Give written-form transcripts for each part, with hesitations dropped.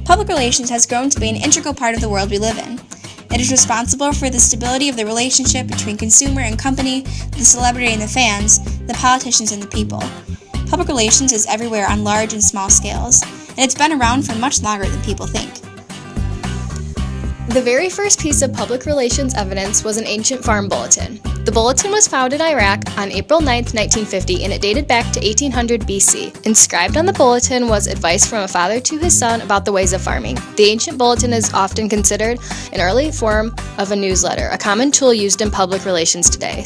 Public relations has grown to be an integral part of the world we live in. It is responsible for the stability of the relationship between consumer and company, the celebrity and the fans, the politicians and the people. Public relations is everywhere on large and small scales, and it's been around for much longer than people think. The very first piece of public relations evidence was an ancient farm bulletin. The bulletin was found in Iraq on April 9, 1950, and it dated back to 1800 BC. Inscribed on the bulletin was advice from a father to his son about the ways of farming. The ancient bulletin is often considered an early form of a newsletter, a common tool used in public relations today.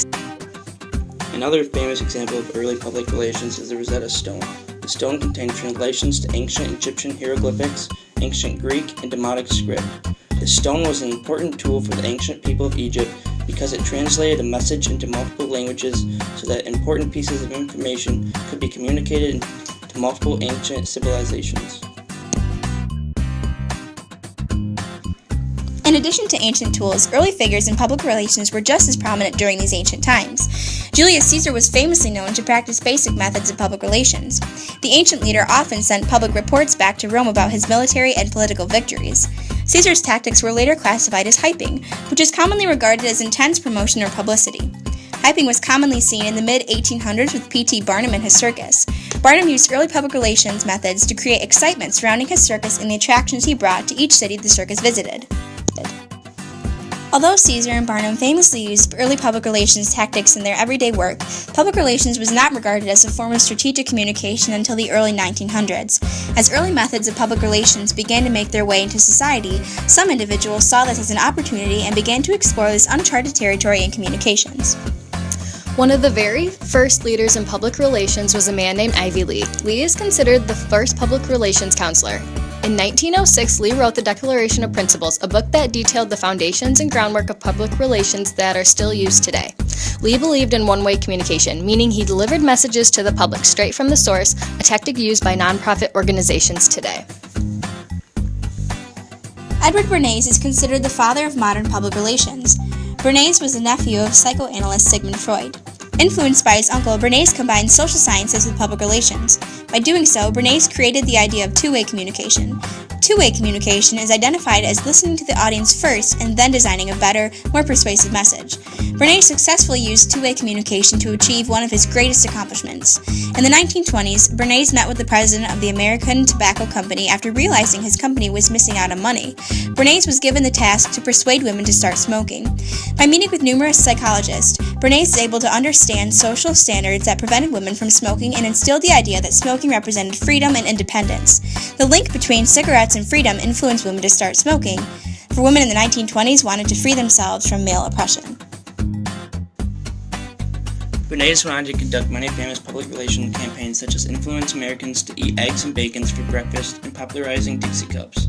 Another famous example of early public relations is the Rosetta Stone. The stone contained translations to ancient Egyptian hieroglyphics, ancient Greek, and Demotic script. The stone was an important tool for the ancient people of Egypt because it translated a message into multiple languages so that important pieces of information could be communicated to multiple ancient civilizations. In addition to ancient tools, early figures in public relations were just as prominent during these ancient times. Julius Caesar was famously known to practice basic methods of public relations. The ancient leader often sent public reports back to Rome about his military and political victories. Caesar's tactics were later classified as hyping, which is commonly regarded as intense promotion or publicity. Hyping was commonly seen in the mid-1800s with P.T. Barnum and his circus. Barnum used early public relations methods to create excitement surrounding his circus and the attractions he brought to each city the circus visited. Although Caesar and Barnum famously used early public relations tactics in their everyday work, public relations was not regarded as a form of strategic communication until the early 1900s. As early methods of public relations began to make their way into society, some individuals saw this as an opportunity and began to explore this uncharted territory in communications. One of the very first leaders in public relations was a man named Ivy Lee. Lee is considered the first public relations counselor. In 1906, Lee wrote the Declaration of Principles, a book that detailed the foundations and groundwork of public relations that are still used today. Lee believed in one-way communication, meaning he delivered messages to the public straight from the source, a tactic used by nonprofit organizations today. Edward Bernays is considered the father of modern public relations. Bernays was the nephew of psychoanalyst Sigmund Freud. Influenced by his uncle, Bernays combined social sciences with public relations. By doing so, Bernays created the idea of two-way communication. Two-way communication is identified as listening to the audience first and then designing a better, more persuasive message. Bernays successfully used two-way communication to achieve one of his greatest accomplishments. In the 1920s, Bernays met with the president of the American Tobacco Company after realizing his company was missing out on money. Bernays was given the task to persuade women to start smoking. By meeting with numerous psychologists, Bernays was able to understand social standards that prevented women from smoking and instilled the idea that smoking represented freedom and independence. The link between cigarettes and freedom influenced women to start smoking, for women in the 1920s wanted to free themselves from male oppression. Bernays went on to conduct many famous public relations campaigns such as influence Americans to eat eggs and bacons for breakfast and popularizing Dixie cups.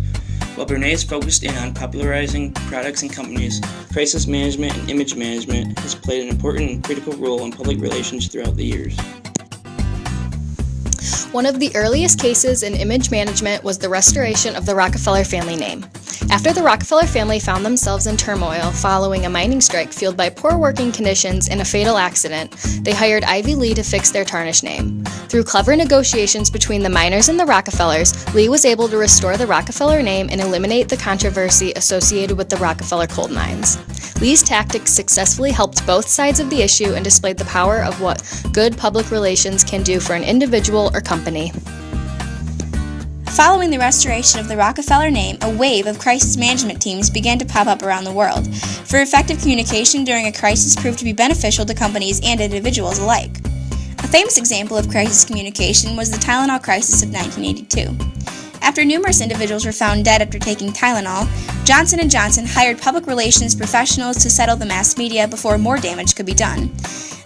While Bernays focused in on popularizing products and companies, crisis management and image management has played an important and critical role in public relations throughout the years. One of the earliest cases in image management was the restoration of the Rockefeller family name. After the Rockefeller family found themselves in turmoil following a mining strike fueled by poor working conditions and a fatal accident, they hired Ivy Lee to fix their tarnished name. Through clever negotiations between the miners and the Rockefellers, Lee was able to restore the Rockefeller name and eliminate the controversy associated with the Rockefeller coal mines. Lee's tactics successfully helped both sides of the issue and displayed the power of what good public relations can do for an individual or company. Following the restoration of the Rockefeller name, a wave of crisis management teams began to pop up around the world. For effective communication during a crisis proved to be beneficial to companies and individuals alike. A famous example of crisis communication was the Tylenol crisis of 1982. After numerous individuals were found dead after taking Tylenol, Johnson & Johnson hired public relations professionals to settle the mass media before more damage could be done.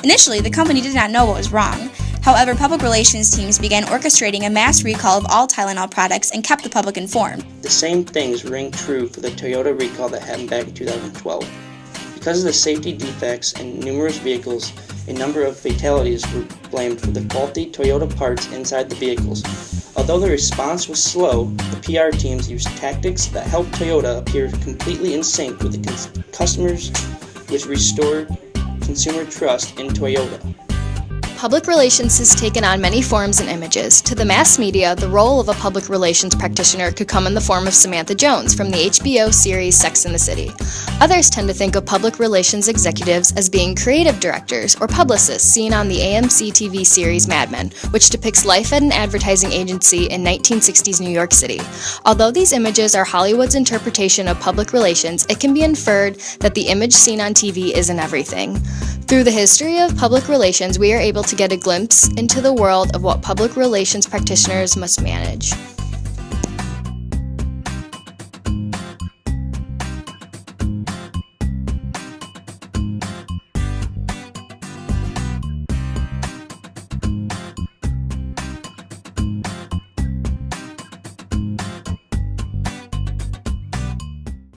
Initially, the company did not know what was wrong. However, public relations teams began orchestrating a mass recall of all Tylenol products and kept the public informed. The same things ring true for the Toyota recall that happened back in 2012. Because of the safety defects in numerous vehicles, a number of fatalities were blamed for the faulty Toyota parts inside the vehicles. Although the response was slow, the PR teams used tactics that helped Toyota appear completely in sync with the customers, which restored consumer trust in Toyota. Public relations has taken on many forms and images. To the mass media, the role of a public relations practitioner could come in the form of Samantha Jones from the HBO series Sex and the City. Others tend to think of public relations executives as being creative directors or publicists seen on the AMC TV series Mad Men, which depicts life at an advertising agency in 1960s New York City. Although these images are Hollywood's interpretation of public relations, it can be inferred that the image seen on TV isn't everything. Through the history of public relations, we are able to get a glimpse into the world of what public relations practitioners must manage.